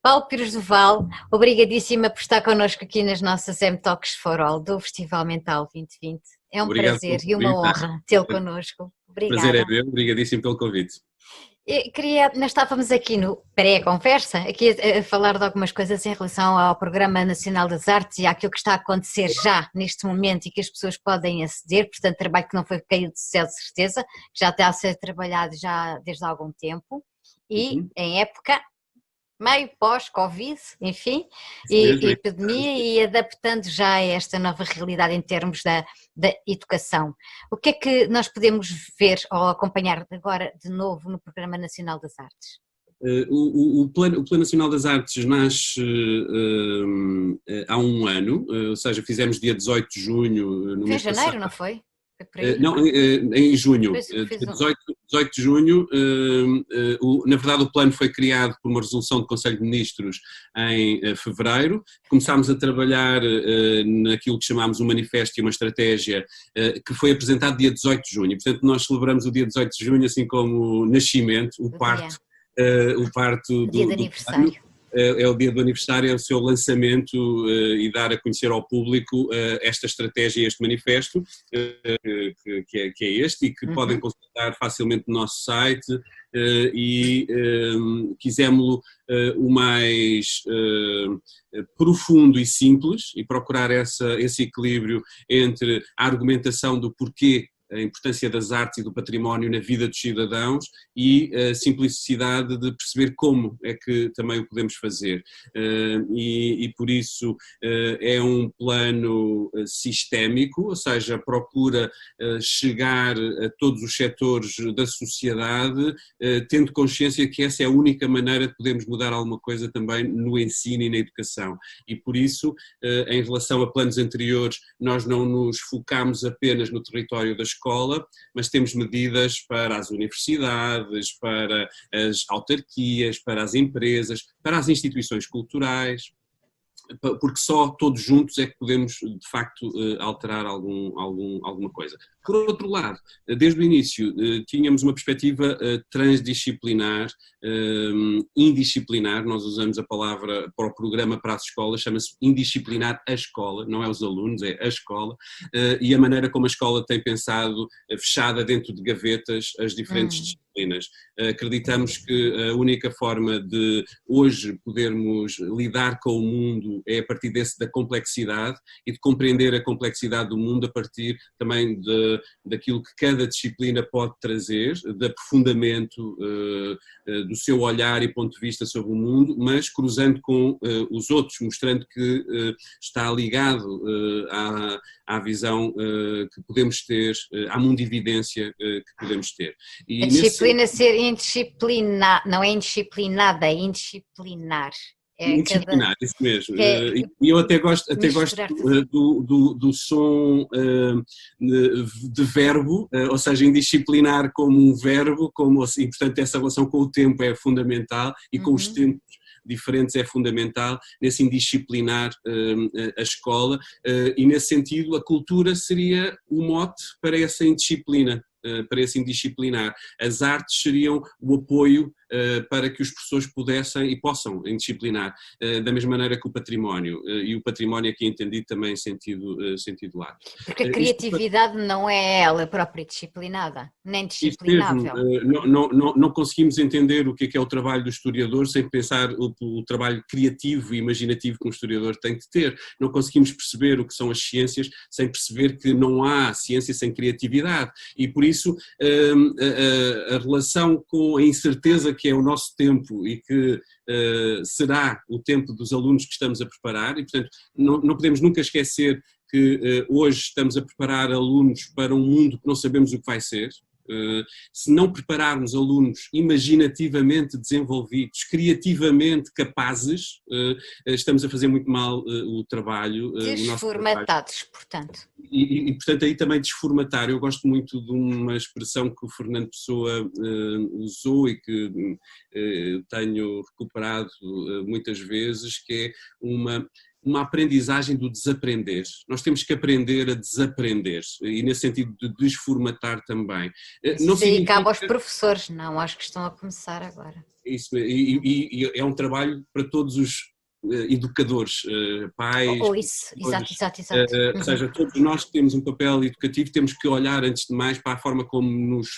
Paulo Pires do Val, obrigadíssima por estar connosco aqui nas nossas M-Talks for All do Festival Mental 2020. É um Obrigado prazer pelo e uma convite. honra tê-lo connosco. Prazer é Obrigada. meu, obrigadíssimo pelo convite. Nós estávamos aqui no pré-conversa, aqui a falar de algumas coisas em relação ao Programa Nacional das Artes e àquilo que está a acontecer já neste momento e que as pessoas podem aceder, portanto trabalho que não foi caído do céu de certeza, que já está a ser trabalhado já desde há algum tempo e em época meio pós-Covid, enfim, Isso e mesmo. epidemia e adaptando já a esta nova realidade em termos da educação. O que é que nós podemos ver ou acompanhar agora de novo no Programa Nacional das Artes? O Plano Nacional das Artes nasce há um ano, ou seja, fizemos dia 18 de junho, no Foi em mês passado. janeiro, não foi? Foi por aí? Não, em junho, Fez dia 18 de junho, na verdade o plano foi criado por uma resolução do Conselho de Ministros em fevereiro, começámos a trabalhar naquilo que chamámos um manifesto e uma estratégia que foi apresentado dia 18 de junho, portanto nós celebramos o dia 18 de junho assim como o nascimento, o parto dia de do plano. aniversário. É o dia do aniversário, é o seu lançamento e dar a conhecer ao público esta estratégia e este manifesto, que é este e que podem consultar facilmente no nosso site e quisemos-lo o mais profundo e simples e procurar esse equilíbrio entre a argumentação do porquê a importância das artes e do património na vida dos cidadãos e a simplicidade de perceber como é que também o podemos fazer. E por isso é um plano sistémico, ou seja, procura chegar a todos os setores da sociedade, tendo consciência que essa é a única maneira de podermos mudar alguma coisa também no ensino e na educação. E por isso, em relação a planos anteriores, nós não nos focamos apenas no território da escola, mas temos medidas para as universidades, para as autarquias, para as empresas, para as instituições culturais, porque só todos juntos é que podemos, de facto, alterar alguma coisa. Por outro lado, desde o início, tínhamos uma perspectiva transdisciplinar, indisciplinar, nós usamos a palavra para o programa para as escolas, chama-se indisciplinar a escola, não é os alunos, é a escola, e a maneira como a escola tem pensado fechada dentro de gavetas as diferentes disciplinas. Acreditamos que a única forma de hoje podermos lidar com o mundo é a partir da complexidade e de compreender a complexidade do mundo a partir também daquilo que cada disciplina pode trazer, de aprofundamento do seu olhar e ponto de vista sobre o mundo, mas cruzando com os outros, mostrando que está ligado à visão que podemos ter, à mundividência que podemos ter. A disciplina ser indisciplinada, não é indisciplinada, é indisciplinar. Indisciplinar, isso mesmo. E eu até gosto do som de verbo, ou seja, indisciplinar como um verbo, e portanto essa relação com o tempo é fundamental e com os tempos diferentes é fundamental, nesse indisciplinar a escola, e nesse sentido a cultura seria o mote para essa indisciplina. Para esse indisciplinar. As artes seriam o apoio para que os professores pudessem e possam indisciplinar, da mesma maneira que o património, e o património aqui entendido também em sentido largo. Porque a criatividade não é ela própria disciplinada, nem disciplinável. Não conseguimos entender o que é o trabalho do historiador sem pensar o trabalho criativo e imaginativo que um historiador tem de ter. Não conseguimos perceber o que são as ciências sem perceber que não há ciência sem criatividade. E por isso a relação com a incerteza que é o nosso tempo e que será o tempo dos alunos que estamos a preparar, e portanto não podemos nunca esquecer que hoje estamos a preparar alunos para um mundo que não sabemos o que vai ser. Se não prepararmos alunos imaginativamente desenvolvidos, criativamente capazes, estamos a fazer muito mal o trabalho. Desformatados, portanto. E, portanto, aí também desformatar. Eu gosto muito de uma expressão que o Fernando Pessoa usou e que tenho recuperado muitas vezes, que é uma aprendizagem do desaprender. Nós temos que aprender a desaprender e nesse sentido de desformatar também. Não Isso aí cabe significa aos professores, não aos que estão a começar agora. isso, e é um trabalho para todos os educadores, pais, Isso, exato, professores, exato, exato. ou seja, todos nós que temos um papel educativo temos que olhar antes de mais para a forma como nos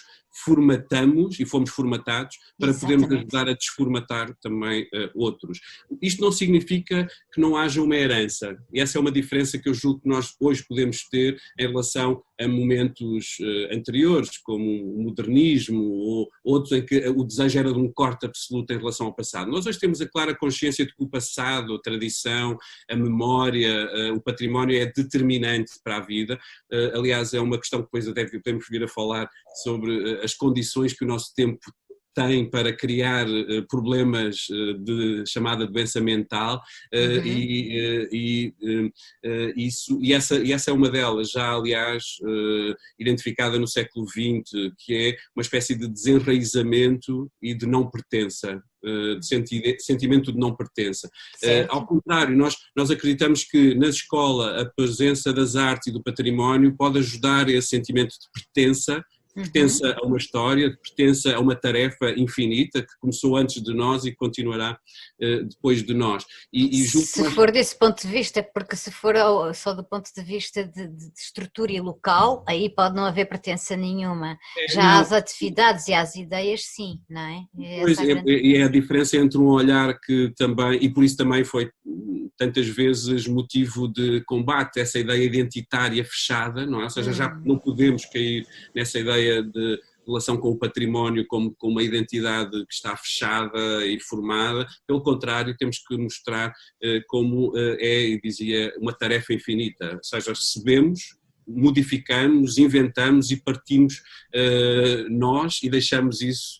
formatamos e fomos formatados para podermos Exatamente. ajudar a desformatar também outros. Isto não significa que não haja uma herança, e essa é uma diferença que eu julgo que nós hoje podemos ter em relação a momentos anteriores, como o modernismo ou outros em que o desejo era de um corte absoluto em relação ao passado. Nós hoje temos a clara consciência de que o passado, a tradição, a memória, o património é determinante para a vida. Aliás, é uma questão que depois até podemos vir a falar sobre as condições que o nosso tempo tem para criar problemas de chamada doença mental e essa é uma delas, já aliás identificada no século XX, que é uma espécie de desenraizamento e de não pertença. De sentimento de não pertença. Ao contrário, nós acreditamos que na escola a presença das artes e do património pode ajudar a esse sentimento de pertença a uma história, pertença a uma tarefa infinita que começou antes de nós e continuará depois de nós. Se for desse ponto de vista, porque se for só do ponto de vista de estrutura e local, aí pode não haver pertença nenhuma. Já às atividades e às ideias, sim, não é? Pois, é a diferença entre um olhar que também, e por isso também foi tantas vezes motivo de combate, essa ideia identitária fechada, não é? Ou seja, já não podemos cair nessa ideia de relação com o património como com uma identidade que está fechada e formada, pelo contrário, temos que mostrar como é, dizia, uma tarefa infinita, ou seja, recebemos, modificamos, inventamos e partimos nós e deixamos isso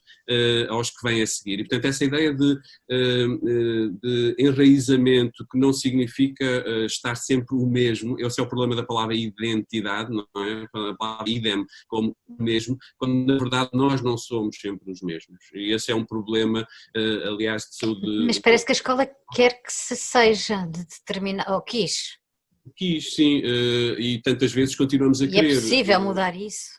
aos que vêm a seguir. E, portanto, essa ideia de enraizamento, que não significa estar sempre o mesmo, esse é o problema da palavra identidade, não é? A palavra idem, como o mesmo, quando na verdade nós não somos sempre os mesmos. E esse é um problema, aliás, de saúde. Mas parece que a escola quer que se seja de determinado, ou quis. Quis, sim, e tantas vezes continuamos a querer. E é possível mudar isso?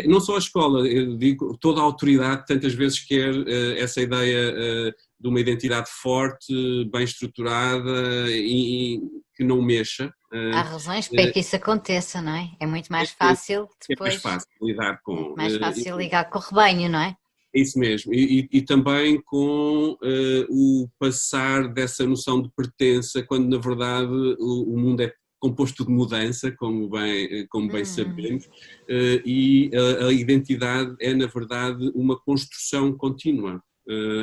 Não só a escola, eu digo, toda a autoridade tantas vezes quer essa ideia de uma identidade forte, bem estruturada e que não mexa. Há razões para que isso aconteça, não é? É muito mais fácil depois. É mais fácil lidar com. Mais fácil ligar com o rebanho, não é? É isso mesmo, e também com o passar dessa noção de pertença, quando na verdade o mundo é composto de mudança, como bem sabemos, e a identidade é na verdade uma construção contínua,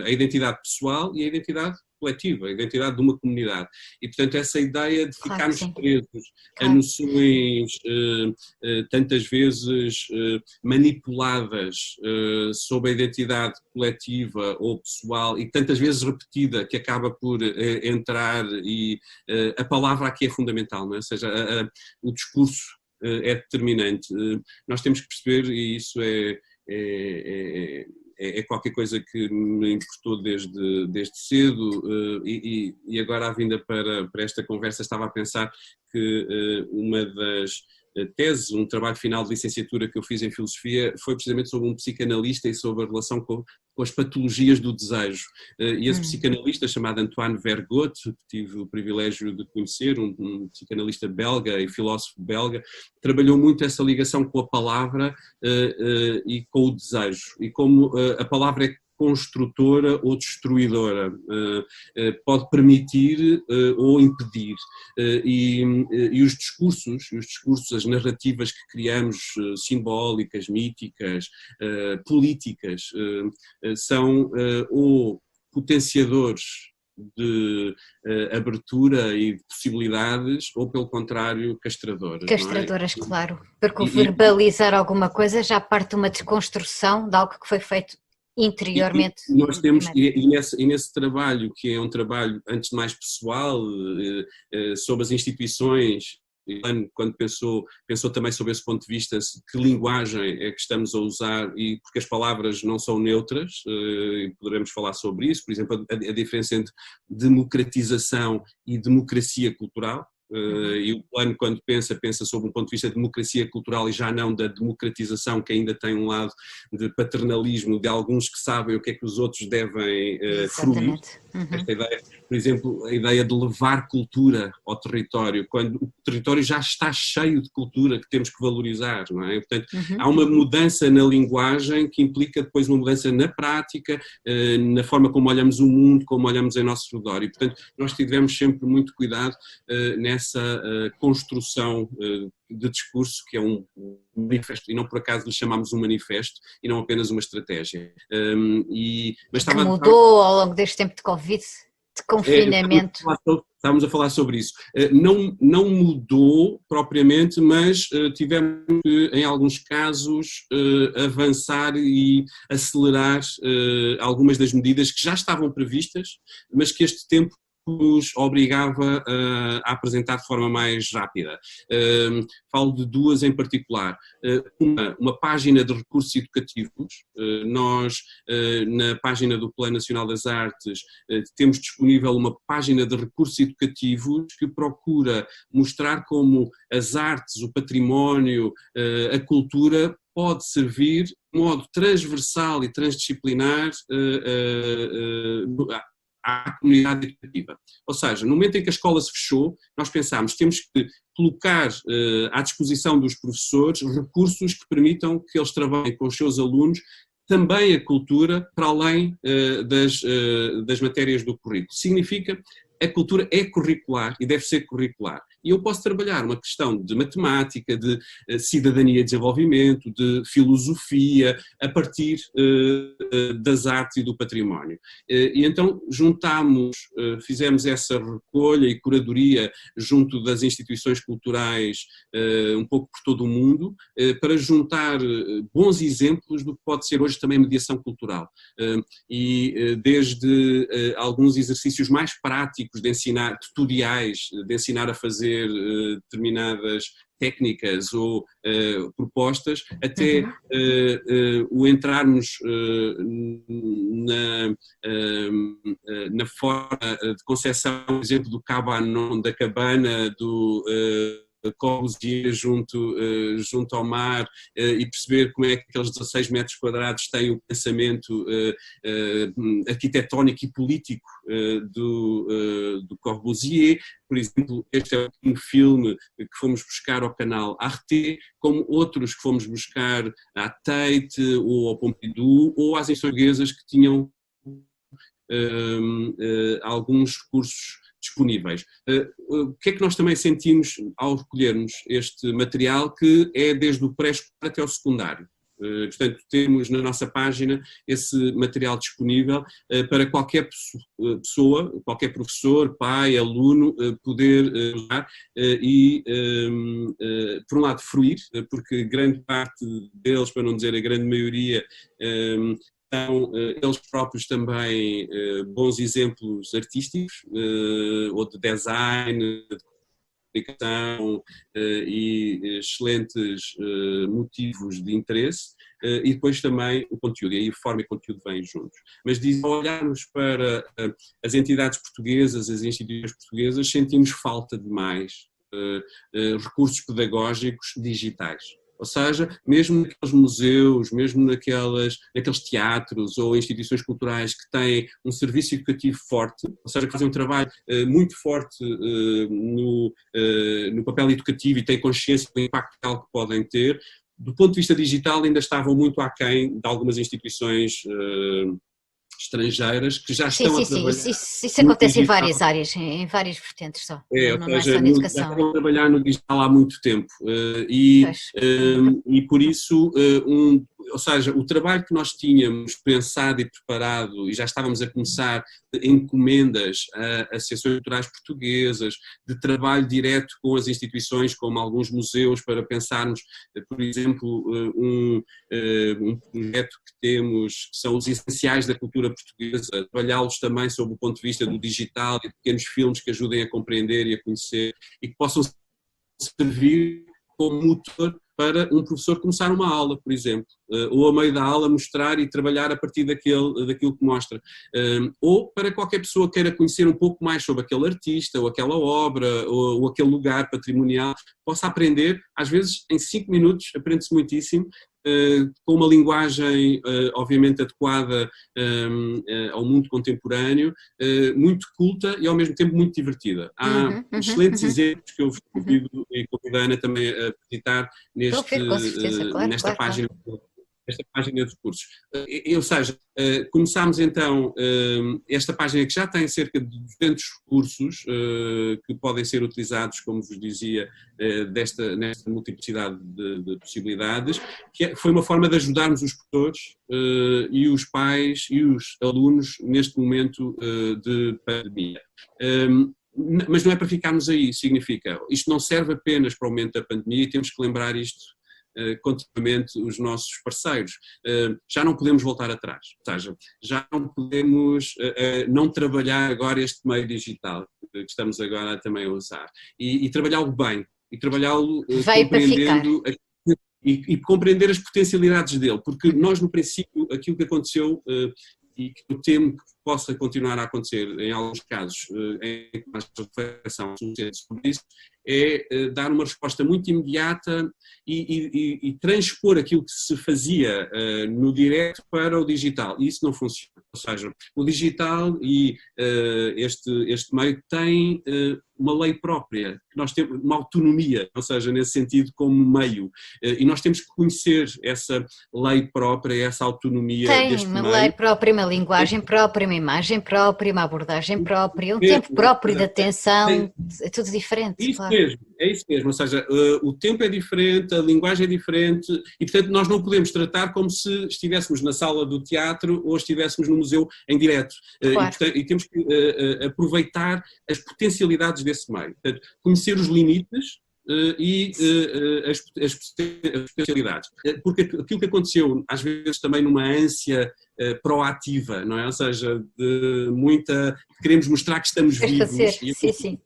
a identidade pessoal e a identidade coletiva, a identidade de uma comunidade. E, portanto, essa ideia de ficarmos presos a noções tantas vezes manipuladas sobre a identidade coletiva ou pessoal e tantas vezes repetida, que acaba por entrar e a palavra aqui é fundamental, não é? Ou seja, o discurso é determinante. Nós temos que perceber, e isso é qualquer coisa que me importou desde cedo e agora à vinda para esta conversa estava a pensar que uma das teses, um trabalho final de licenciatura que eu fiz em filosofia foi precisamente sobre um psicanalista e sobre a relação com as patologias do desejo. E esse psicanalista chamado Antoine Vergote, que tive o privilégio de conhecer, um psicanalista belga e filósofo belga, trabalhou muito essa ligação com a palavra e com o desejo, e como a palavra é construtora ou destruidora, pode permitir ou impedir, e os discursos, as narrativas que criamos, simbólicas, míticas, políticas, são ou potenciadores de abertura e de possibilidades, ou pelo contrário, castradoras. Castradoras, não é? Claro, porque o verbalizar alguma coisa já parte de uma desconstrução de algo que foi feito interiormente. E nós temos, e nesse trabalho, que é um trabalho antes de mais pessoal, sobre as instituições quando pensou também sobre esse ponto de vista, que linguagem é que estamos a usar, e porque as palavras não são neutras, e poderemos falar sobre isso, por exemplo, a diferença entre democratização e democracia cultural. E o plano, quando pensa sobre um ponto de vista de democracia cultural e já não da democratização, que ainda tem um lado de paternalismo de alguns que sabem o que é que os outros devem fruir. Esta ideia, por exemplo, a ideia de levar cultura ao território, quando o território já está cheio de cultura que temos que valorizar, não é? Portanto, há uma mudança na linguagem que implica depois uma mudança na prática, na forma como olhamos o mundo, como olhamos em nosso redor. E, portanto, nós tivemos sempre muito cuidado nessa construção de discurso, que é um manifesto, e não por acaso lhe chamámos um manifesto, e não apenas uma estratégia. Mas que mudou ao longo deste tempo de Covid, de confinamento. Estávamos a falar sobre isso. Não mudou propriamente, mas tivemos que, em alguns casos, avançar e acelerar algumas das medidas que já estavam previstas, mas que este tempo nos obrigava a apresentar de forma mais rápida. Falo de duas em particular. Uma página de recursos educativos. Nós, na página do Plano Nacional das Artes, temos disponível uma página de recursos educativos que procura mostrar como as artes, o património, a cultura pode servir de modo transversal e transdisciplinar à comunidade educativa. Ou seja, no momento em que a escola se fechou, nós pensámos que temos que colocar à disposição dos professores recursos que permitam que eles trabalhem com os seus alunos também a cultura para além das matérias do currículo. Significa a cultura é curricular e deve ser curricular. E eu posso trabalhar uma questão de matemática, de cidadania e desenvolvimento, de filosofia, a partir das artes e do património. E então fizemos essa recolha e curadoria junto das instituições culturais um pouco por todo o mundo, para juntar bons exemplos do que pode ser hoje também mediação cultural. E desde alguns exercícios mais práticos de ensinar, tutoriais, de ensinar a fazer determinadas técnicas ou propostas, até o entrarmos na forma de concepção, por exemplo, do Cabanon, da cabana, do Corbusier junto ao mar, e perceber como é que aqueles 16 metros quadrados têm o pensamento arquitetónico e político do Corbusier. Por exemplo, este é um filme que fomos buscar ao canal Arte, como outros que fomos buscar à Tate ou ao Pompidou ou às instituições portuguesas que tinham alguns recursos disponíveis. O que é que nós também sentimos ao recolhermos este material, que é desde o pré-escolar até ao secundário? Portanto, temos na nossa página esse material disponível para qualquer pessoa, qualquer professor, pai, aluno, poder usar e, por um lado, fruir, porque grande parte deles, para não dizer a grande maioria, são eles próprios também bons exemplos artísticos, ou de design, de comunicação, e excelentes motivos de interesse, e depois também o conteúdo, e aí forma e conteúdo vêm juntos. Mas ao olharmos para as entidades portuguesas, as instituições portuguesas, sentimos falta de mais recursos pedagógicos digitais. Ou seja, mesmo naqueles museus, mesmo naqueles teatros ou instituições culturais que têm um serviço educativo forte, ou seja, que fazem um trabalho muito forte no papel educativo e têm consciência do impacto que podem ter, do ponto de vista digital ainda estavam muito aquém de algumas instituições estrangeiras que já estão a trabalhar. Isso acontece em várias áreas, em várias vertentes só, não é só na educação. Já estão a trabalhar no digital há muito tempo e por isso, ou seja, o trabalho que nós tínhamos pensado e preparado, e já estávamos a começar encomendas a associações culturais portuguesas, de trabalho direto com as instituições, como alguns museus, para pensarmos, por exemplo, um projeto que temos, que são os essenciais da cultura portuguesa, trabalhá-los também sob o ponto de vista do digital e de pequenos filmes que ajudem a compreender e a conhecer e que possam servir como motor para um professor começar uma aula, por exemplo, ou a meio da aula mostrar e trabalhar a partir daquilo que mostra, ou para qualquer pessoa que queira conhecer um pouco mais sobre aquele artista, ou aquela obra, ou aquele lugar patrimonial, possa aprender, às vezes em 5 minutos aprende-se muitíssimo, com uma linguagem obviamente adequada ao mundo contemporâneo, muito culta e ao mesmo tempo muito divertida. Há excelentes exemplos que eu vos convido e convido a Ana também a visitar com certeza, claro, nesta claro, página. claro. Esta página de cursos. Ou seja, começámos então esta página que já tem cerca de 200 cursos que podem ser utilizados, como vos dizia, nesta multiplicidade de possibilidades, que foi uma forma de ajudarmos os professores e os pais e os alunos neste momento de pandemia. Mas não é para ficarmos aí, significa, isto não serve apenas para o momento da pandemia e temos que lembrar isto continuamente os nossos parceiros. Já não podemos voltar atrás, ou seja, já não podemos não trabalhar agora este meio digital que estamos agora também a usar e trabalhá-lo bem, e trabalhá-lo compreendendo e compreender as potencialidades dele, porque nós no princípio aquilo que aconteceu e que eu temo que possa continuar a acontecer em alguns casos em que mais reflexão sobre isso, é dar uma resposta muito imediata e transpor aquilo que se fazia no direto para o digital. E isso não funciona. Ou seja, o digital e este meio tem uma lei própria, que nós temos uma autonomia, ou seja, nesse sentido como meio. E nós temos que conhecer essa lei própria, essa autonomia deste meio. Tem uma lei própria, uma linguagem própria, uma imagem própria, uma abordagem própria, um tempo próprio de atenção, é tudo diferente. Isso claro. mesmo, é isso mesmo, ou seja, o tempo é diferente, a linguagem é diferente e portanto nós não podemos tratar como se estivéssemos na sala do teatro ou estivéssemos no museu em direto. Claro. E temos que aproveitar as potencialidades desse meio, portanto, conhecer os limites e as potencialidades. Porque aquilo que aconteceu, às vezes também numa ânsia proativa, não é? Ou seja, de queremos mostrar que estamos vivos. Sim.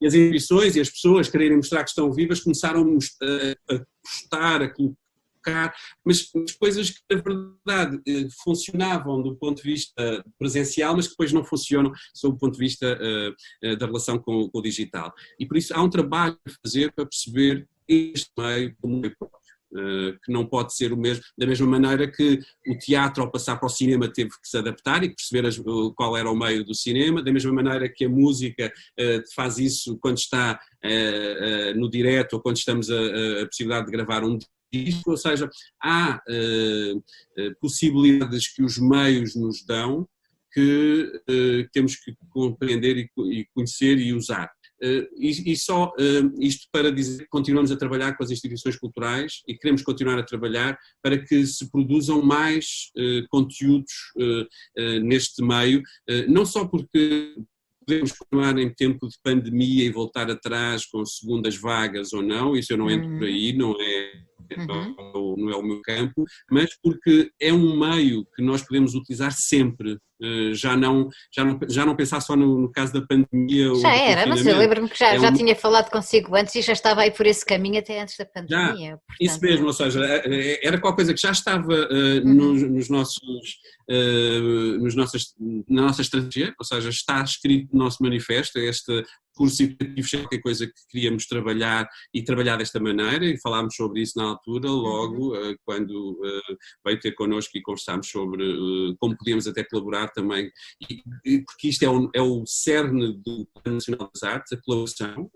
E as instituições e as pessoas quererem mostrar que estão vivas começaram a postar, a colocar, mas coisas que na verdade funcionavam do ponto de vista presencial, mas que depois não funcionam sob o ponto de vista da relação com o digital. E por isso há um trabalho a fazer para perceber este meio como um meio próprio. Que não pode ser o mesmo, da mesma maneira que o teatro ao passar para o cinema teve que se adaptar e perceber qual era o meio do cinema, da mesma maneira que a música faz isso quando está no direto ou quando estamos a possibilidade de gravar um disco, ou seja, há possibilidades que os meios nos dão que temos que compreender e conhecer e usar. E só isto para dizer que continuamos a trabalhar com as instituições culturais e queremos continuar a trabalhar para que se produzam mais conteúdos neste meio, não só porque podemos continuar em tempo de pandemia e voltar atrás com segundas vagas ou não, isso eu não entro por aí, não é o meu campo, mas porque é um meio que nós podemos utilizar sempre. Já não pensar só no caso da pandemia. Já era, mas eu lembro-me que já tinha falado consigo antes e já estava aí por esse caminho até antes da pandemia. Portanto, isso mesmo, ou seja, era qualquer coisa que já estava na nossa estratégia, ou seja, está escrito no nosso manifesto, este curso educativo é qualquer coisa que queríamos trabalhar e trabalhar desta maneira e falámos sobre isso na altura, logo quando veio ter connosco e conversámos sobre como podíamos até colaborar também, porque isto é o cerne do Plano Nacional das Artes, a colaboração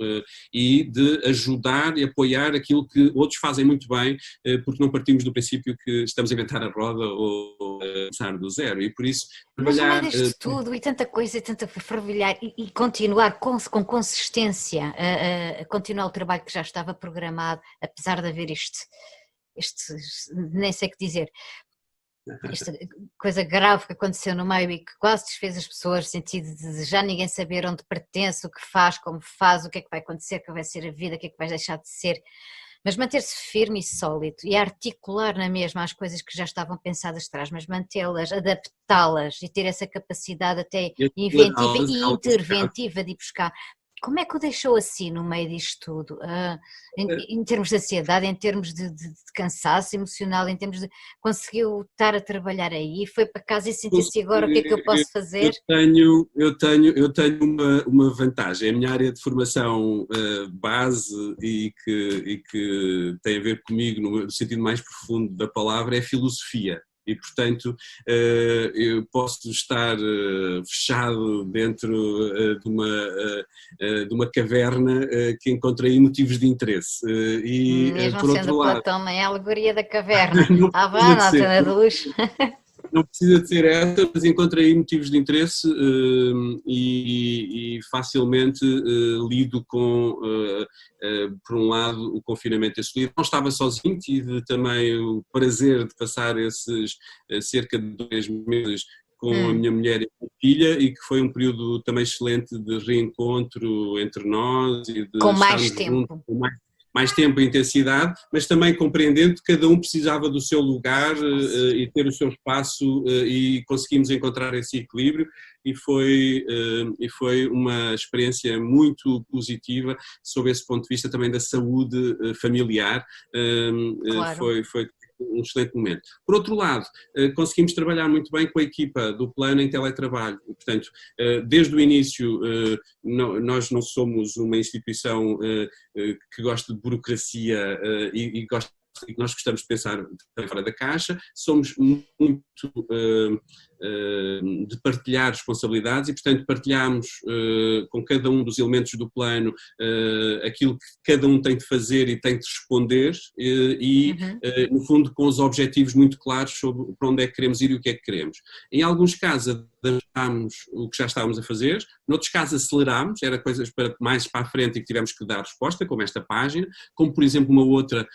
e de ajudar e apoiar aquilo que outros fazem muito bem, porque não partimos do princípio que estamos a inventar a roda ou começar do zero e por isso trabalhar... Mas disto tudo e tanta coisa e tanta fervilhar e continuar com consistência a continuar o trabalho que já estava programado, apesar de haver este nem sei o que dizer, esta coisa grave que aconteceu no meio e que quase desfez as pessoas, no sentido de já ninguém saber onde pertence, o que faz, como faz, o que é que vai acontecer, o que vai ser a vida, o que é que vai deixar de ser, mas manter-se firme e sólido e articular na mesma as coisas que já estavam pensadas atrás, mas mantê-las, adaptá-las e ter essa capacidade até inventiva e interventiva de ir buscar como é que o deixou assim no meio disto tudo? Em termos de ansiedade, em termos de cansaço emocional, em termos de... Conseguiu estar a trabalhar aí? Foi para casa e sentiu-se agora o que é que eu posso fazer? Eu tenho uma vantagem. A minha área de formação base e que tem a ver comigo no sentido mais profundo da palavra é filosofia. E, portanto, eu posso estar fechado dentro de uma caverna que encontrei motivos de interesse. E, Mesmo por sendo outro lado, Platão, nem a alegoria da caverna. não Ah, precisa vá, de na ser. antena de luz. Não precisa de ser essa, mas encontrei motivos de interesse e facilmente lido com, por um lado, o confinamento e a solidão. Não estava sozinho, tive também o prazer de passar esses cerca de 2 meses com a minha mulher e a minha filha, e que foi um período também excelente de reencontro entre nós e de Com mais estarmos juntos tempo. com mais tempo e intensidade, mas também compreendendo que cada um precisava do seu lugar e ter o seu espaço e conseguimos encontrar esse equilíbrio e foi uma experiência muito positiva sob esse ponto de vista também da saúde familiar, Claro. foi um excelente momento. Por outro lado, conseguimos trabalhar muito bem com a equipa do plano em teletrabalho, portanto, desde o início nós não somos uma instituição que gosta de burocracia e nós gostamos de pensar fora da caixa, somos muito de partilhar responsabilidades e, portanto, partilhamos com cada um dos elementos do plano aquilo que cada um tem de fazer e tem de responder no fundo, com os objetivos muito claros sobre para onde é que queremos ir e o que é que queremos. Em alguns casos, adaptámos o que já estávamos a fazer, noutros casos acelerámos, era coisas mais para a frente e que tivemos que dar resposta, como esta página, como, por exemplo, uma outra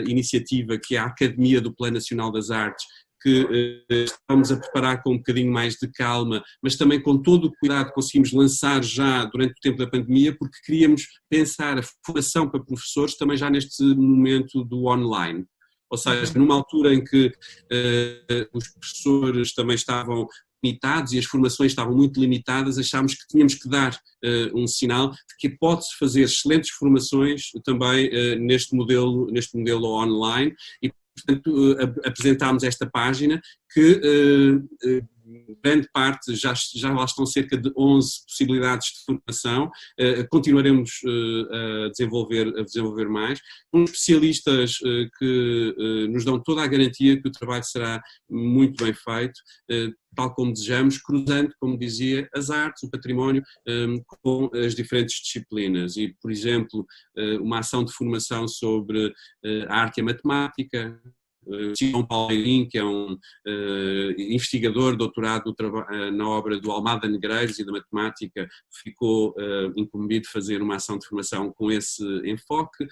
iniciativa que é a Academia do Plano Nacional das Artes, que estamos a preparar com um bocadinho mais de calma, mas também com todo o cuidado conseguimos lançar já durante o tempo da pandemia, porque queríamos pensar a formação para professores também já neste momento do online. Ou seja, numa altura em que os professores também estavam limitados e as formações estavam muito limitadas, achámos que tínhamos que dar um sinal de que pode-se fazer excelentes formações também neste modelo online e, portanto, apresentámos esta página que grande parte, já lá estão cerca de 11 possibilidades de formação, continuaremos a desenvolver mais, com especialistas que nos dão toda a garantia que o trabalho será muito bem feito, tal como desejamos, cruzando, como dizia, as artes, o património, com as diferentes disciplinas. E, por exemplo, uma ação de formação sobre a arte e a matemática, Simão Palmeirim, que é um investigador, doutorado na obra do Almada Negreiros e da matemática, ficou incumbido de fazer uma ação de formação com esse enfoque.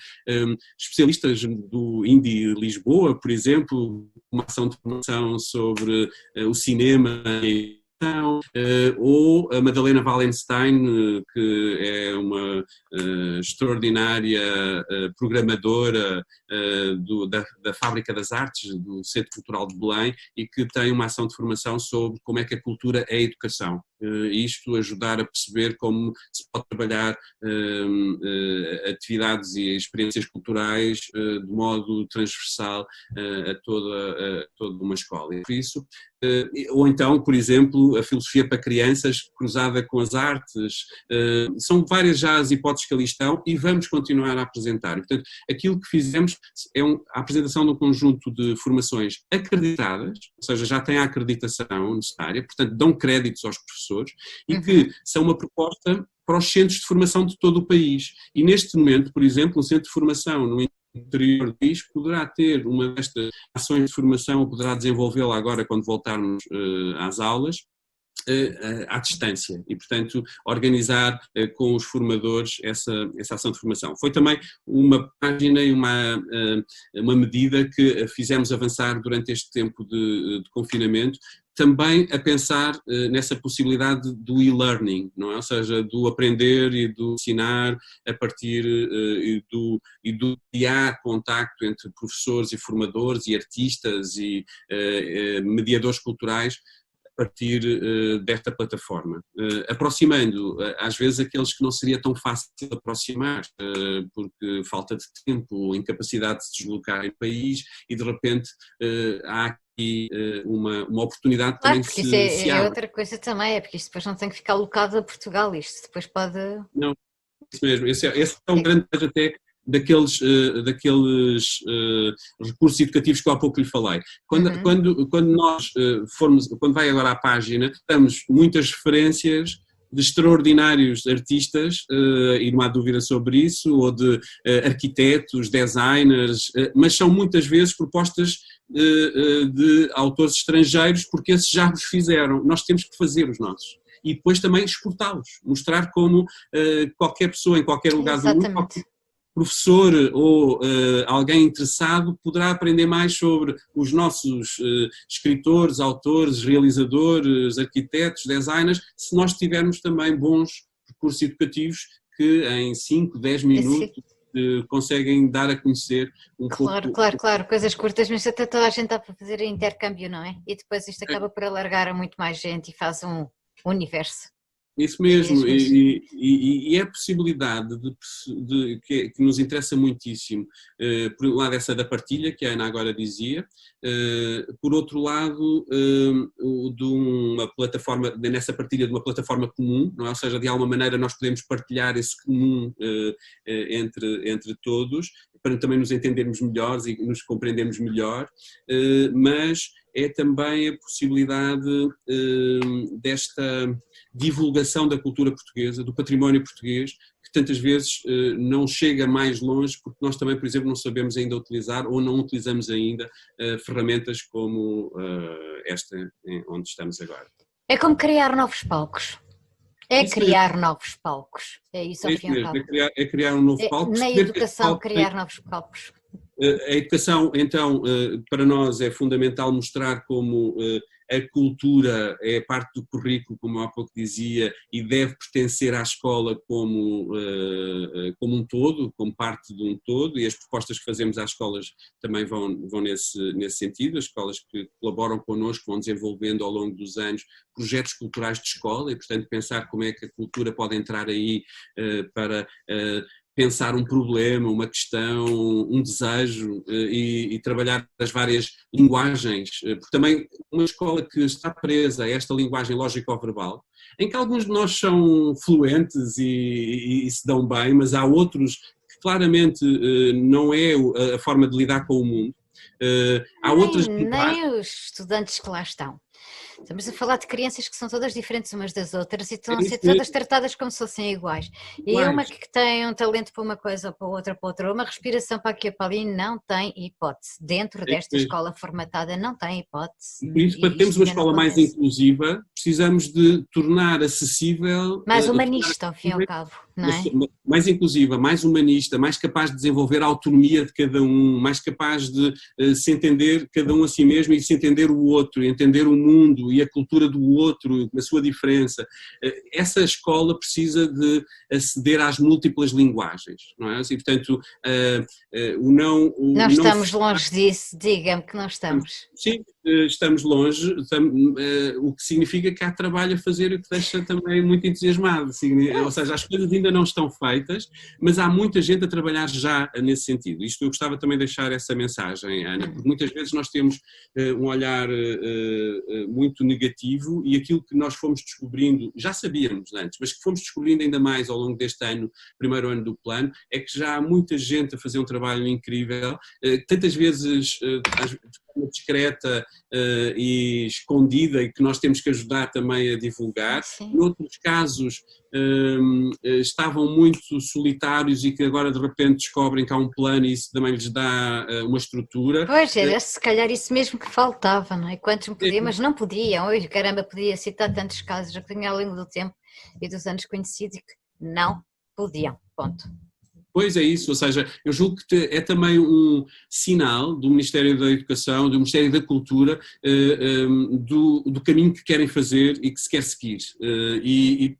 Especialistas do INDI Lisboa, por exemplo, uma ação de formação sobre o cinema ou a Madalena Wallenstein, que é uma extraordinária programadora da Fábrica das Artes, do Centro Cultural de Belém, e que tem uma ação de formação sobre como é que a cultura é a educação. Isto ajudar a perceber como se pode trabalhar atividades e experiências culturais de modo transversal a toda uma escola. E por isso, ou então, por exemplo, a filosofia para crianças cruzada com as artes, são várias já as hipóteses que ali estão e vamos continuar a apresentar. E, portanto, aquilo que fizemos é a apresentação de um conjunto de formações acreditadas, ou seja, já têm a acreditação necessária, portanto, dão créditos aos professores e que são uma proposta para os centros de formação de todo o país. E neste momento, por exemplo, um centro de formação no interior do país poderá ter uma destas ações de formação ou poderá desenvolvê-la agora quando voltarmos às aulas, à distância e, portanto, organizar com os formadores essa ação de formação. Foi também uma página e uma medida que fizemos avançar durante este tempo de confinamento, também a pensar nessa possibilidade do e-learning, não é? Ou seja, do aprender e do ensinar a partir e do criar contacto entre professores e formadores e artistas e mediadores culturais partir desta plataforma, aproximando às vezes aqueles que não seria tão fácil aproximar, porque falta de tempo, incapacidade de se deslocar em país, e de repente há aqui uma oportunidade Claro, também porque que isso se é abre. outra coisa também, é porque isto depois não tem que ficar alocado a Portugal, isto depois pode... Não, isso mesmo, esse é um grande até daqueles recursos educativos que eu há pouco lhe falei. Quando nós quando vai agora à página, temos muitas referências de extraordinários artistas, e não há dúvida sobre isso, ou de arquitetos, designers, mas são muitas vezes propostas de autores estrangeiros, porque esses já os fizeram. Nós temos que fazer os nossos. E depois também exportá-los, mostrar como qualquer pessoa em qualquer lugar do mundo, qualquer professor ou alguém interessado poderá aprender mais sobre os nossos escritores, autores, realizadores, arquitetos, designers, se nós tivermos também bons recursos educativos que em 5, 10 minutos conseguem dar a conhecer um pouco. Claro, coisas curtas, mas até toda a gente está para fazer intercâmbio, não é? E depois isto acaba por alargar a muito mais gente e faz um universo. Isso mesmo, e é a possibilidade que nos interessa muitíssimo, por um lado essa da partilha, que a Ana agora dizia, por outro lado de uma plataforma, nessa partilha de uma plataforma comum, não é? Ou seja, de alguma maneira nós podemos partilhar esse comum entre todos, para também nos entendermos melhores e nos compreendermos melhor, mas é também a possibilidade desta divulgação da cultura portuguesa, do património português, que tantas vezes não chega mais longe porque nós também, por exemplo, não sabemos ainda utilizar ou não utilizamos ainda ferramentas como esta onde estamos agora. É como criar novos palcos. Novos palcos. É isso, ao fim e ao cabo. É criar um novo palco. Na educação, criar novos palcos. A educação, então, para nós é fundamental mostrar como a cultura é parte do currículo, como há pouco dizia, e deve pertencer à escola como um todo, como parte de um todo, e as propostas que fazemos às escolas também vão nesse sentido. As escolas que colaboram connosco vão desenvolvendo ao longo dos anos projetos culturais de escola e, portanto, pensar como é que a cultura pode entrar aí para pensar um problema, uma questão, um desejo e trabalhar as várias linguagens, porque também uma escola que está presa a esta linguagem lógico-verbal, em que alguns de nós são fluentes e se dão bem, mas há outros que claramente não é a forma de lidar com o mundo. Há outras nem os estudantes que lá estão. Estamos a falar de crianças que são todas diferentes umas das outras e estão a ser todas tratadas como se fossem iguais. E uma que tem um talento para uma coisa ou para outra, uma respiração para aqui ou para ali, não tem hipótese. Dentro desta escola formatada não tem hipótese. Por isso, para termos uma escola mais inclusiva, precisamos de tornar acessível... Mais humanista, ao fim e ao cabo, não é? Mais inclusiva, mais humanista, mais capaz de desenvolver a autonomia de cada um, mais capaz de se entender cada um a si mesmo e se entender o outro, entender o mundo e a cultura do outro, a sua diferença. Essa escola precisa de aceder às múltiplas linguagens, não é? E, portanto, Nós estamos longe disso, diga-me que nós estamos. Sim, estamos longe, o que significa que há trabalho a fazer e que deixa também muito entusiasmado. Ou seja, as coisas ainda não estão feitas, mas há muita gente a trabalhar já nesse sentido. Isto eu gostava também de deixar essa mensagem, Ana, porque muitas vezes nós temos um olhar muito negativo e aquilo que nós fomos descobrindo, já sabíamos antes, mas que fomos descobrindo ainda mais ao longo deste ano, primeiro ano do plano, é que já há muita gente a fazer um trabalho incrível, tantas vezes de forma discreta e escondida e que nós temos que ajudar também a divulgar. Noutros casos estavam muito solitários e que agora de repente descobrem que há um plano e isso também lhes dá uma estrutura. Pois, era se calhar isso mesmo que faltava, não é? Quantos me podiam, mas não podiam. Oi, caramba, podia citar tantos casos já que tenho ao longo do tempo e dos anos conhecidos e que não podiam, ponto. Pois é isso, ou seja, eu julgo que é também um sinal do Ministério da Educação, do Ministério da Cultura, do caminho que querem fazer e que se quer seguir. E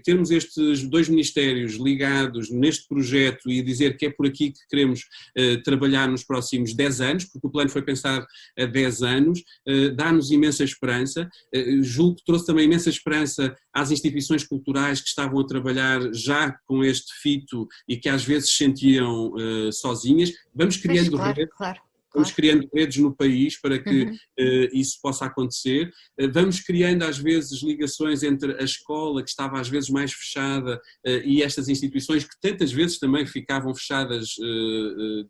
termos estes dois ministérios ligados neste projeto e dizer que é por aqui que queremos trabalhar nos próximos 10 anos, porque o plano foi pensado a 10 anos, dá-nos imensa esperança. Julgo que trouxe também imensa esperança às instituições culturais que estavam a trabalhar já com este fito e que às vezes se sentiam sozinhas. Vamos criando redes. Vamos criando redes no país para que isso possa acontecer. Vamos criando às vezes ligações entre a escola, que estava às vezes mais fechada, e estas instituições que tantas vezes também ficavam fechadas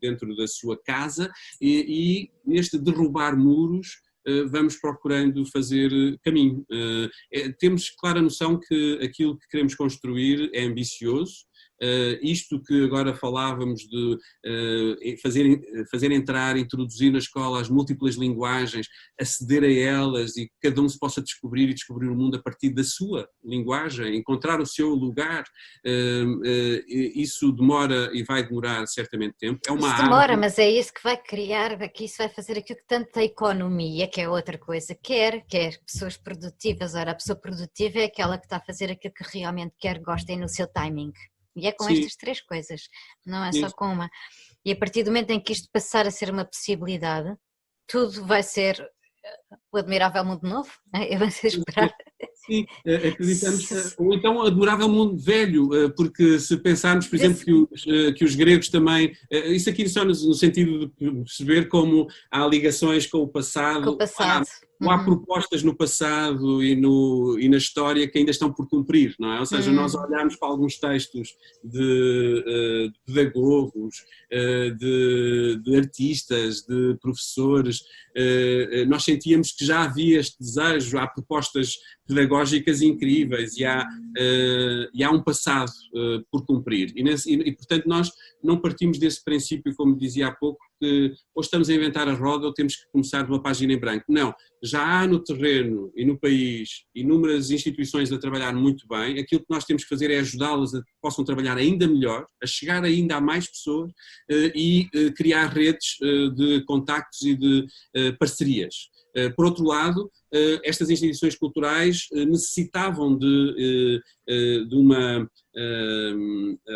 dentro da sua casa, e neste derrubar muros vamos procurando fazer caminho. Temos clara noção que aquilo que queremos construir é ambicioso. Isto que agora falávamos de fazer entrar, introduzir na escola as múltiplas linguagens, aceder a elas e que cada um se possa descobrir e descobrir o mundo a partir da sua linguagem, encontrar o seu lugar, isso demora e vai demorar certamente tempo. É uma isso demora, mas é isso que vai criar, que isso vai fazer aquilo que tanto a economia, que é outra coisa, quer pessoas produtivas. Ora, a pessoa produtiva é aquela que está a fazer aquilo que realmente quer, gosta e no seu timing. E é com estas três coisas, não é só com uma. E a partir do momento em que isto passar a ser uma possibilidade, tudo vai ser o admirável mundo novo, é? Vai ser esperar. Sim, acreditamos, ou então o adorável mundo velho, porque se pensarmos, por exemplo, que os gregos também, isso aqui só no sentido de perceber como há ligações com o passado. Há propostas no passado e na história que ainda estão por cumprir, não é? Ou seja, nós olharmos para alguns textos de pedagogos, de artistas, de professores, nós sentíamos que já havia este desejo, há propostas pedagógicas incríveis e há um passado por cumprir. E, portanto, nós não partimos desse princípio, como dizia há pouco, que ou estamos a inventar a roda ou temos que começar de uma página em branco. Não, já há no terreno e no país inúmeras instituições a trabalhar muito bem. Aquilo que nós temos que fazer é ajudá-las a que possam trabalhar ainda melhor, a chegar ainda a mais pessoas e criar redes de contactos e de parcerias. Por outro lado, estas instituições culturais necessitavam de uma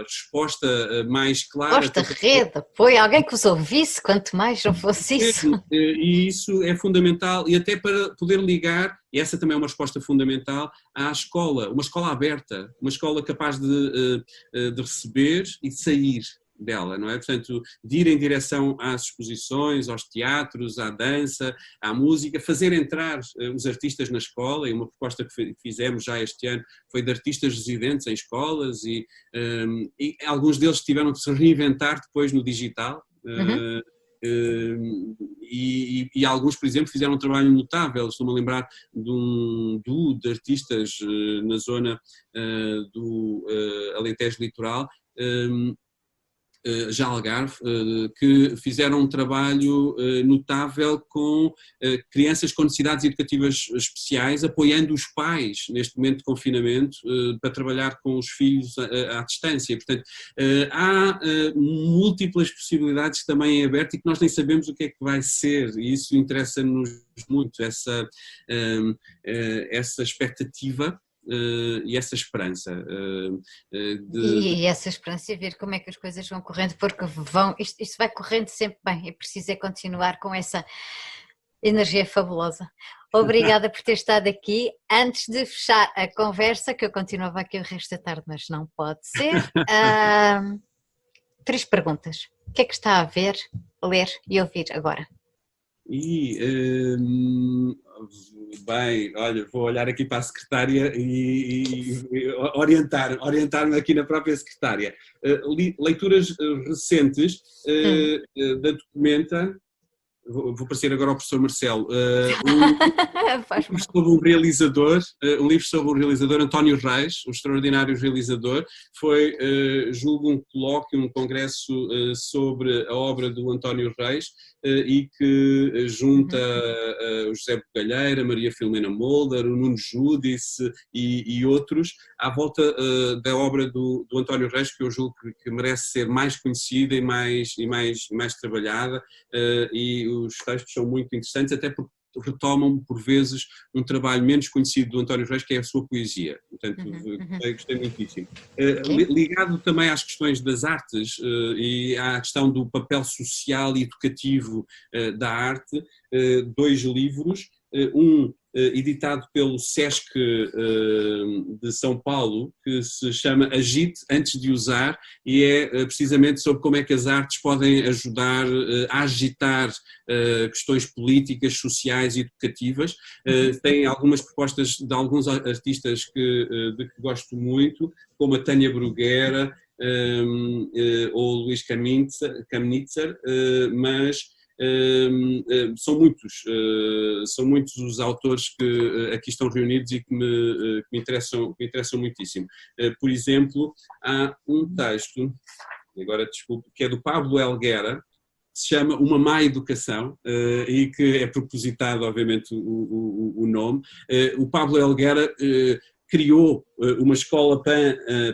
resposta mais clara. Resposta, rede, apoio, alguém que os ouvisse, quanto mais não fosse isso. E isso é fundamental, e até para poder ligar, e essa também é uma resposta fundamental, à escola, uma escola aberta, uma escola capaz de receber e de sair dela, não é? Portanto, de ir em direção às exposições, aos teatros, à dança, à música, fazer entrar os artistas na escola, e uma proposta que fizemos já este ano foi de artistas residentes em escolas e alguns deles tiveram que se reinventar depois no digital. E alguns, por exemplo, fizeram um trabalho notável. Estou-me a lembrar de um duo de artistas na zona do Alentejo Litoral, já Algarve, que fizeram um trabalho notável com crianças com necessidades educativas especiais, apoiando os pais neste momento de confinamento para trabalhar com os filhos à distância. Portanto, há múltiplas possibilidades também em aberto e que nós nem sabemos o que é que vai ser, e isso interessa-nos muito, essa expectativa. E essa esperança. E essa esperança e ver como é que as coisas vão correndo, porque isto vai correndo sempre bem, é preciso continuar com essa energia fabulosa. Obrigada por ter estado aqui. Antes de fechar a conversa, que eu continuava aqui o resto da tarde, mas não pode ser, 3 perguntas. O que é que está a ver, ler e ouvir agora? Bem, olha, vou olhar aqui para a secretária e orientar-me aqui na própria secretária. Leituras recentes da Documenta, vou parecer agora ao professor Marcelo, Faz um livro sobre um livro sobre o realizador António Reis, um extraordinário realizador. Foi, julgo, um colóquio, um congresso sobre a obra do António Reis, e que junta o José Bugalheira, a Maria Filomena Molder, o Nuno Júdice e outros, à volta da obra do António Reis, que eu julgo que merece ser mais conhecida e mais trabalhada, e os textos são muito interessantes, até porque retomam por vezes um trabalho menos conhecido do António Reis, que é a sua poesia. Portanto, gostei muitíssimo. Ligado também às questões das artes e à questão do papel social e educativo da arte, 2 livros, um editado pelo SESC de São Paulo, que se chama Agite Antes de Usar, e é precisamente sobre como é que as artes podem ajudar a agitar questões políticas, sociais e educativas. Tem algumas propostas de alguns artistas de que gosto muito, como a Tânia Bruguera ou o Luís Kamnitzer, mas são muitos os autores que aqui estão reunidos e que me interessam muitíssimo. Por exemplo, há um texto, agora desculpe, que é do Pablo Helguera, que se chama Uma Má Educação, e que é propositado, obviamente, o nome. O Pablo Helguera criou uma escola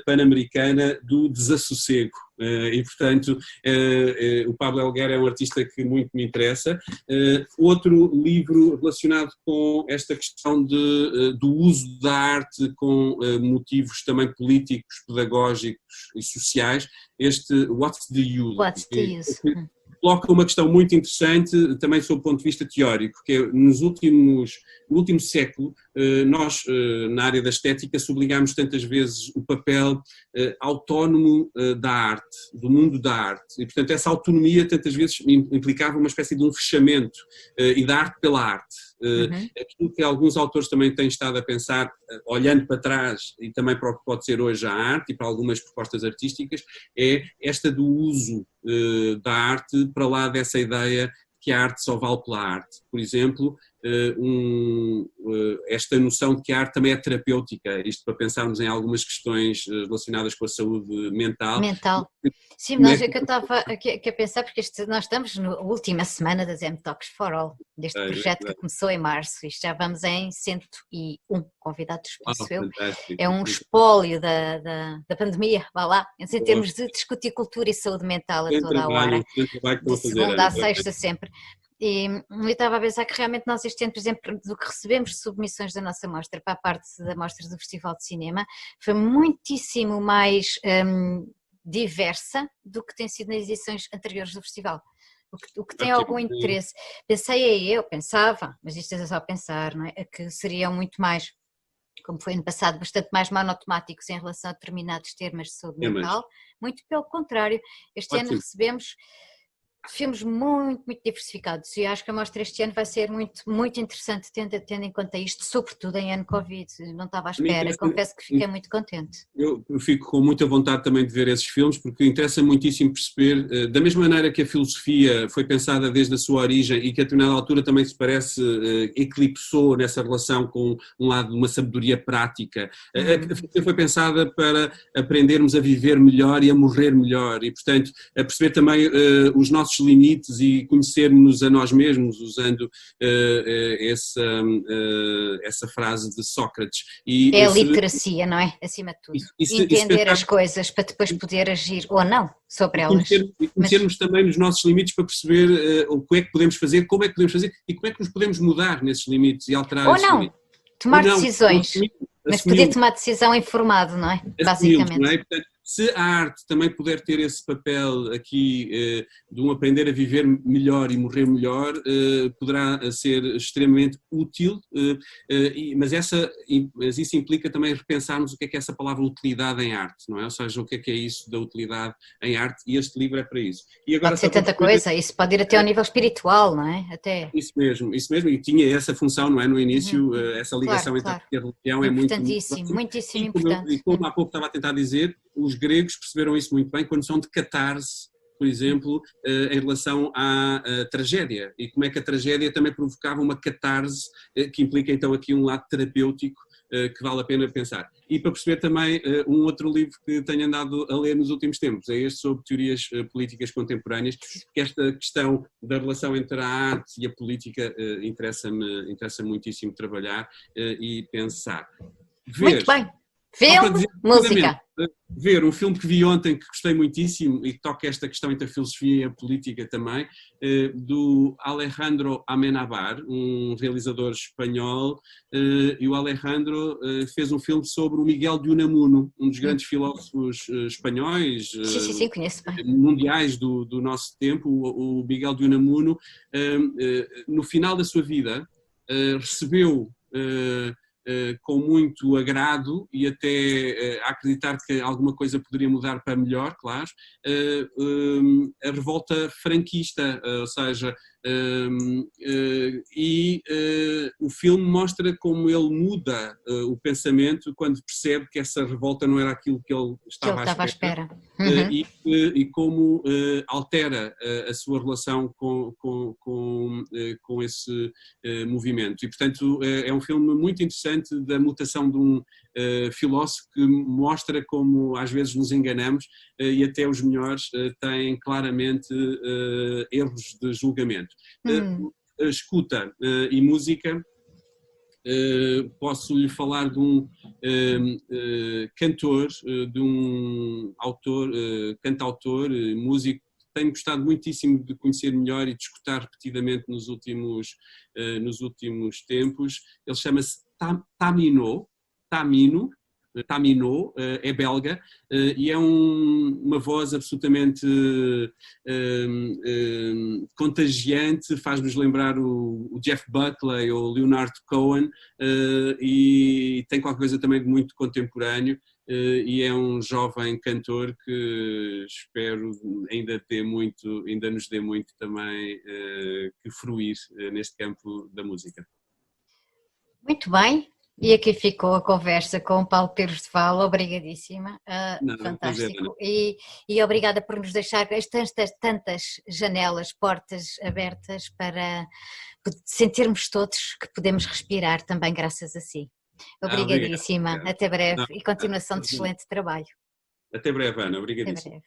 pan-americana do desassossego, e portanto o Pablo Helguera é um artista que muito me interessa. Outro livro relacionado com esta questão do uso da arte com motivos também políticos, pedagógicos e sociais, este What's the Use? What's the Use? Coloca uma questão muito interessante também sob o ponto de vista teórico, que é no último século nós na área da estética sublinhámos tantas vezes o papel autónomo da arte, do mundo da arte, e portanto essa autonomia tantas vezes implicava uma espécie de um fechamento e da arte pela arte. Aquilo que alguns autores também têm estado a pensar, olhando para trás e também para o que pode ser hoje a arte e para algumas propostas artísticas, é esta do uso da arte para lá dessa ideia que a arte só vale pela arte. Por exemplo, esta noção de que a arte também é terapêutica, isto para pensarmos em algumas questões relacionadas com a saúde mental. Sim, nós é que eu estava aqui a pensar, porque nós estamos na última semana das M-Talks for All, deste projeto que começou em março, e já vamos em 101 convidados, penso eu. É um espólio da pandemia, vá lá, em termos de discutir cultura e saúde mental a toda a hora, de segunda à sexta sempre. E eu estava a pensar que realmente nós este ano, por exemplo, do que recebemos de submissões da nossa mostra para a parte da mostra do Festival de Cinema, foi muitíssimo mais diversa do que tem sido nas edições anteriores do festival. O que tem algum interesse. Pensava, mas isto é só pensar, não é? Que seriam muito mais, como foi no passado, bastante mais monotemáticos em relação a determinados temas de saúde mental. Muito pelo contrário, este ano recebemos filmes muito, muito diversificados, e acho que a mostra este ano vai ser muito, muito interessante, tendo em conta isto, sobretudo em ano Covid. Não estava à espera, confesso que fiquei muito contente. Eu fico com muita vontade também de ver esses filmes, porque interessa muitíssimo perceber, da mesma maneira que a filosofia foi pensada desde a sua origem e que a determinada altura também se parece eclipsou nessa relação com um lado de uma sabedoria prática. A filosofia foi pensada para aprendermos a viver melhor e a morrer melhor, e portanto a perceber também os nossos limites e conhecermos a nós mesmos, usando essa frase de Sócrates. É a literacia, não é? Acima de tudo. Entender as coisas para depois poder agir ou não sobre elas. Conhecermos também os nossos limites para perceber o que é que podemos fazer, como é que podemos fazer e como é que nos podemos mudar nesses limites e alterar esses limites. Tomar decisões. Mas poder tomar decisão informado, não é? Basicamente. Não é? Portanto, se a arte também puder ter esse papel aqui de um aprender a viver melhor e morrer melhor, poderá ser extremamente útil, mas isso implica também repensarmos o que é essa palavra utilidade em arte, não é? Ou seja, o que é isso da utilidade em arte, e este livro é para isso. E agora, pode ser tanta coisa, isso pode ir até ao nível espiritual, não é? Até. Isso mesmo, e tinha essa função, não é? No início, essa ligação entre a religião é muito muitíssimo importante. E como há pouco estava a tentar dizer, os gregos perceberam isso muito bem, quando são de catarse por exemplo, em relação à tragédia e como é que a tragédia também provocava uma catarse que implica então aqui um lado terapêutico que vale a pena pensar. E para perceber também um outro livro que tenho andado a ler nos últimos tempos, é este sobre teorias políticas contemporâneas, que esta questão da relação entre a arte e a política interessa muitíssimo trabalhar e pensar. Muito bem. Filme, música. Ver um filme que vi ontem que gostei muitíssimo e que toca esta questão entre a filosofia e a política também, do Alejandro Amenábar, um realizador espanhol, e o Alejandro fez um filme sobre o Miguel de Unamuno, um dos grandes filósofos espanhóis, Sim, conheço bem. mundiais do nosso tempo. O Miguel de Unamuno, no final da sua vida, recebeu com muito agrado e até a acreditar que alguma coisa poderia mudar para melhor, claro, a revolta franquista, ou seja, o filme mostra como ele muda o pensamento quando percebe que essa revolta não era aquilo que ele estava à espera. E como altera a sua relação com esse movimento. E, portanto, é um filme muito interessante da mutação de um filósofo que mostra como às vezes nos enganamos e até os melhores têm claramente erros de julgamento. Escuta e música. Posso lhe falar de um cantor, de um autor, cantautor, músico que tenho gostado muitíssimo de conhecer melhor e de escutar repetidamente nos últimos tempos. Ele chama-se Tamino, é belga e é uma voz absolutamente contagiante, faz-nos lembrar o Jeff Buckley ou o Leonard Cohen e tem qualquer coisa também de muito contemporâneo e é um jovem cantor que espero ainda nos dê muito também que fruir neste campo da música. Muito bem. E aqui ficou a conversa com o Paulo Pires de Val, obrigadíssima, fantástico, e obrigada por nos deixar tantas janelas, portas abertas para sentirmos todos que podemos respirar também graças a si. Obrigadíssima, até breve e continuação de excelente trabalho. Até breve, Ana, obrigadíssima.